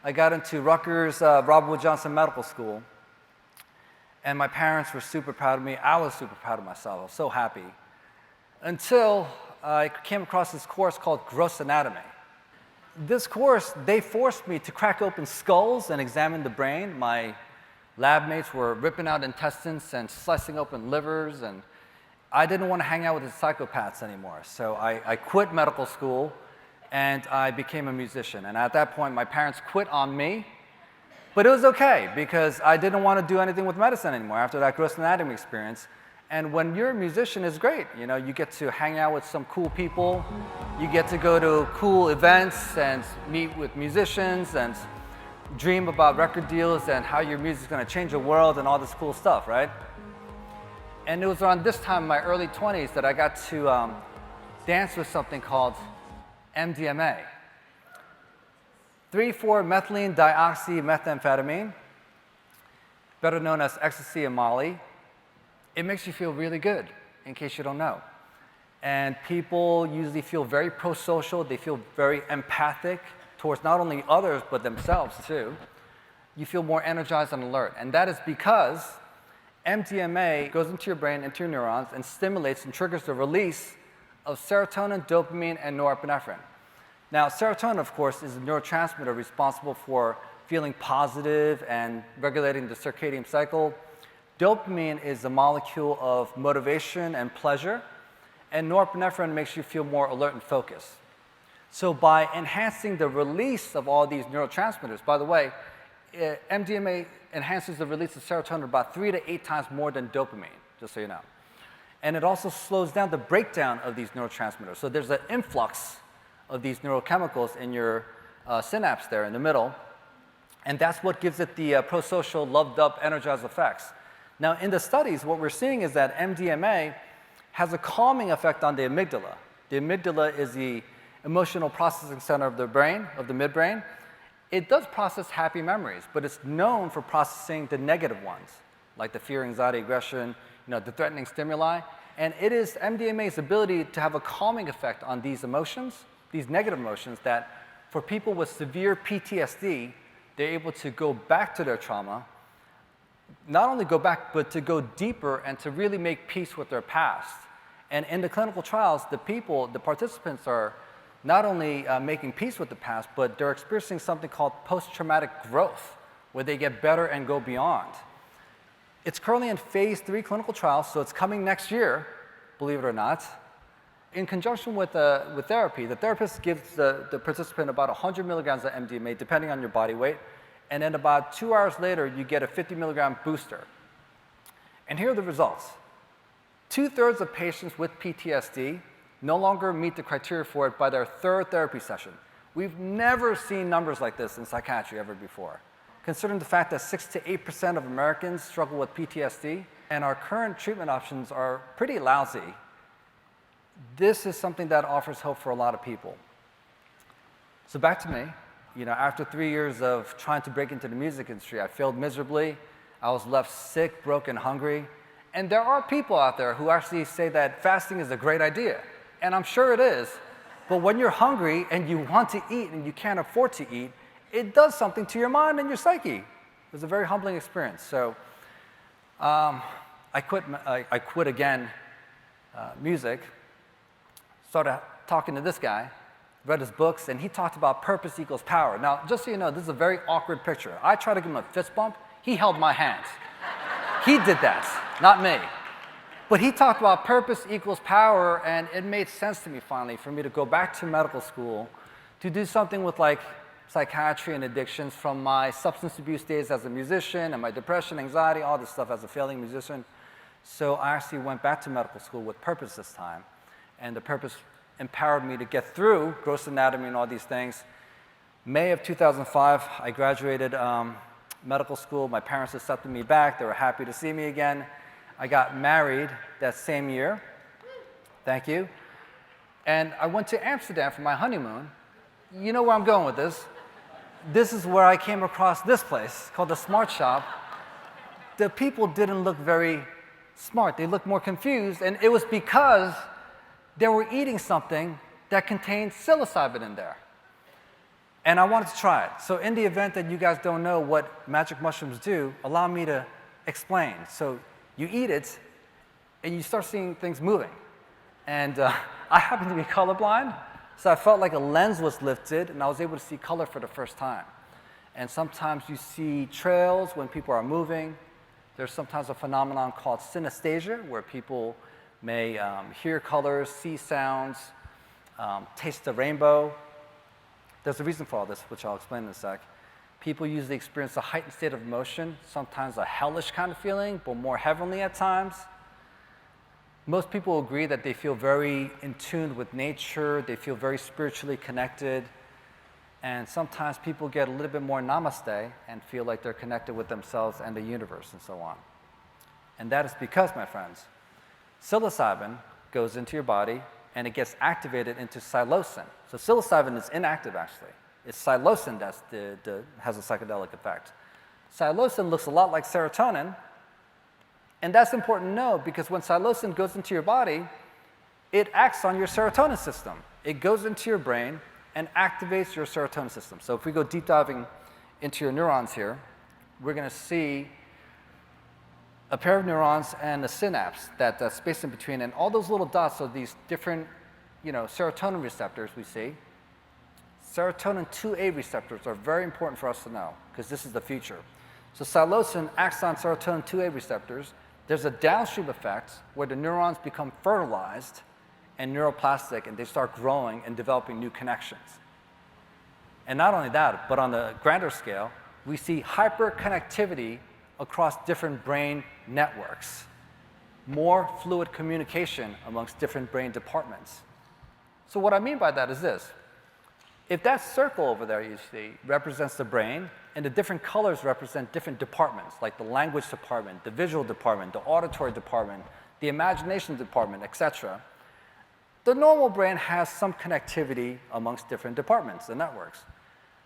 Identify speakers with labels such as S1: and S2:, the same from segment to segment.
S1: I got into Rutgers Robert Wood Johnson Medical School, and my parents were super proud of me. I was super proud of myself. I was so happy. Until I came across this course called Gross Anatomy. This course, they forced me to crack open skulls and examine the brain. My lab mates were ripping out intestines and slicing open livers, and I didn't want to hang out with the psychopaths anymore. So I quit medical school, and I became a musician. And at that point, my parents quit on me. But it was okay, because I didn't want to do anything with medicine anymore after that gross anatomy experience. And when you're a musician, it's great. You know, you get to hang out with some cool people. You get to go to cool events and meet with musicians and dream about record deals and how your music's going to change the world and all this cool stuff, right? And it was around this time in my early 20s that I got to dance with something called MDMA. 3,4-methylene dioxymethamphetamine, better known as ecstasy and Molly. It makes you feel really good, in case you don't know. And people usually feel very pro-social. They feel very empathic towards not only others, but themselves too. You feel more energized and alert. And that is because MDMA goes into your brain, into your neurons, and stimulates and triggers the release of serotonin, dopamine, and norepinephrine. Now, serotonin, of course, is a neurotransmitter responsible for feeling positive and regulating the circadian cycle. Dopamine is a molecule of motivation and pleasure, and norepinephrine makes you feel more alert and focused. So by enhancing the release of all these neurotransmitters, by the way, MDMA enhances the release of serotonin about 3 to 8 times more than dopamine, just so you know. And it also slows down the breakdown of these neurotransmitters. So there's an influx of these neurochemicals in your synapse there in the middle, and that's what gives it the pro-social, loved-up, energized effects. Now, in the studies, what we're seeing is that MDMA has a calming effect on the amygdala. The amygdala is the emotional processing center of the brain, of the midbrain. It does process happy memories, but it's known for processing the negative ones, like the fear, anxiety, aggression, the threatening stimuli. And it is MDMA's ability to have a calming effect on these emotions, these negative emotions, that for people with severe PTSD, they're able to go back to their trauma, not only go back, but to go deeper and to really make peace with their past. And in the clinical trials, the participants are not only making peace with the past, but they're experiencing something called post-traumatic growth, where they get better and go beyond. It's currently in phase 3 clinical trials, so it's coming next year, believe it or not. In conjunction with therapy, the therapist gives the participant about 100 milligrams of MDMA, depending on your body weight, and then about 2 hours later, you get a 50 milligram booster. And here are the results. 2/3 of patients with PTSD no longer meet the criteria for it by their 3rd therapy session. We've never seen numbers like this in psychiatry ever before. Considering the fact that 6 to 8% of Americans struggle with PTSD, and our current treatment options are pretty lousy, this is something that offers hope for a lot of people. So back to me. After 3 years of trying to break into the music industry, I failed miserably. I was left sick, broke, and hungry. And there are people out there who actually say that fasting is a great idea. And I'm sure it is. But when you're hungry and you want to eat and you can't afford to eat, it does something to your mind and your psyche. It was a very humbling experience. So I quit again music, started talking to this guy, read his books, and he talked about purpose equals power. Now, just so you know, this is a very awkward picture. I tried to give him a fist bump. He held my hand. He did that, not me. But he talked about purpose equals power, and it made sense to me finally for me to go back to medical school to do something with like psychiatry and addictions from my substance abuse days as a musician and my depression, anxiety, all this stuff as a failing musician. So I actually went back to medical school with purpose this time, and the purpose empowered me to get through gross anatomy and all these things. May of 2005, I graduated medical school. My parents accepted me back. They were happy to see me again. I got married that same year. Thank you. And I went to Amsterdam for my honeymoon. You know where I'm going with this. This is where I came across this place called the Smart Shop. The people didn't look very smart. They looked more confused, and it was because they were eating something that contained psilocybin in there. And I wanted to try it. So in the event that you guys don't know what magic mushrooms do, allow me to explain. So you eat it, and you start seeing things moving. And I happen to be colorblind, so I felt like a lens was lifted, and I was able to see color for the first time. And sometimes you see trails when people are moving. There's sometimes a phenomenon called synesthesia, where people may hear colors, see sounds, taste the rainbow. There's a reason for all this, which I'll explain in a sec. People usually experience a heightened state of emotion, sometimes a hellish kind of feeling, but more heavenly at times. Most people agree that they feel very in tune with nature, they feel very spiritually connected, and sometimes people get a little bit more namaste and feel like they're connected with themselves and the universe and so on. And that is because, my friends, psilocybin goes into your body and it gets activated into psilocin. So psilocybin is inactive, actually. It's psilocin that has a psychedelic effect. Psilocin looks a lot like serotonin, and that's important to know because when psilocin goes into your body, it acts on your serotonin system. It goes into your brain and activates your serotonin system. So if we go deep diving into your neurons here, we're going to see a pair of neurons and a synapse, that space in between, and all those little dots are these different, serotonin receptors we see. Serotonin 2A receptors are very important for us to know because this is the future. So psilocin acts on serotonin 2A receptors. There's a downstream effect where the neurons become fertilized and neuroplastic, and they start growing and developing new connections. And not only that, but on the grander scale, we see hyperconnectivity across different brain networks, more fluid communication amongst different brain departments. So what I mean by that is this. If that circle over there you see represents the brain, and the different colors represent different departments, like the language department, the visual department, the auditory department, the imagination department, etc., the normal brain has some connectivity amongst different departments and networks.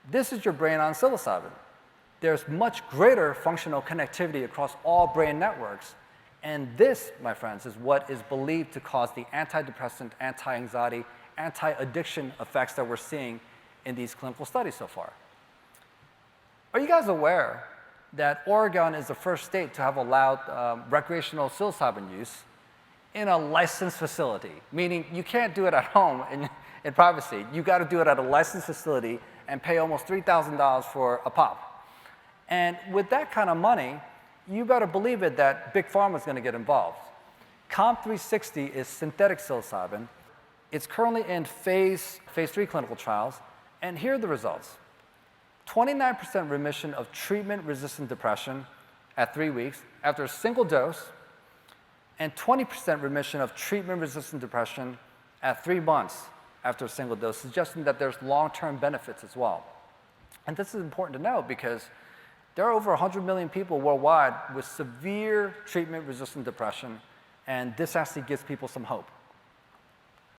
S1: This is your brain on psilocybin. There's much greater functional connectivity across all brain networks, and this, my friends, is what is believed to cause the antidepressant, anti-anxiety, anti-addiction effects that we're seeing in these clinical studies so far. Are you guys aware that Oregon is the first state to have allowed recreational psilocybin use in a licensed facility? Meaning you can't do it at home in privacy. You got to do it at a licensed facility and pay almost $3,000 for a pop. And with that kind of money, you better believe it that Big Pharma is going to get involved. COMP360 is synthetic psilocybin. It's currently in phase 3 clinical trials, and here are the results. 29% remission of treatment-resistant depression at 3 weeks after a single dose, and 20% remission of treatment-resistant depression at 3 months after a single dose, suggesting that there's long-term benefits as well. And this is important to know because there are over 100 million people worldwide with severe treatment-resistant depression, and this actually gives people some hope.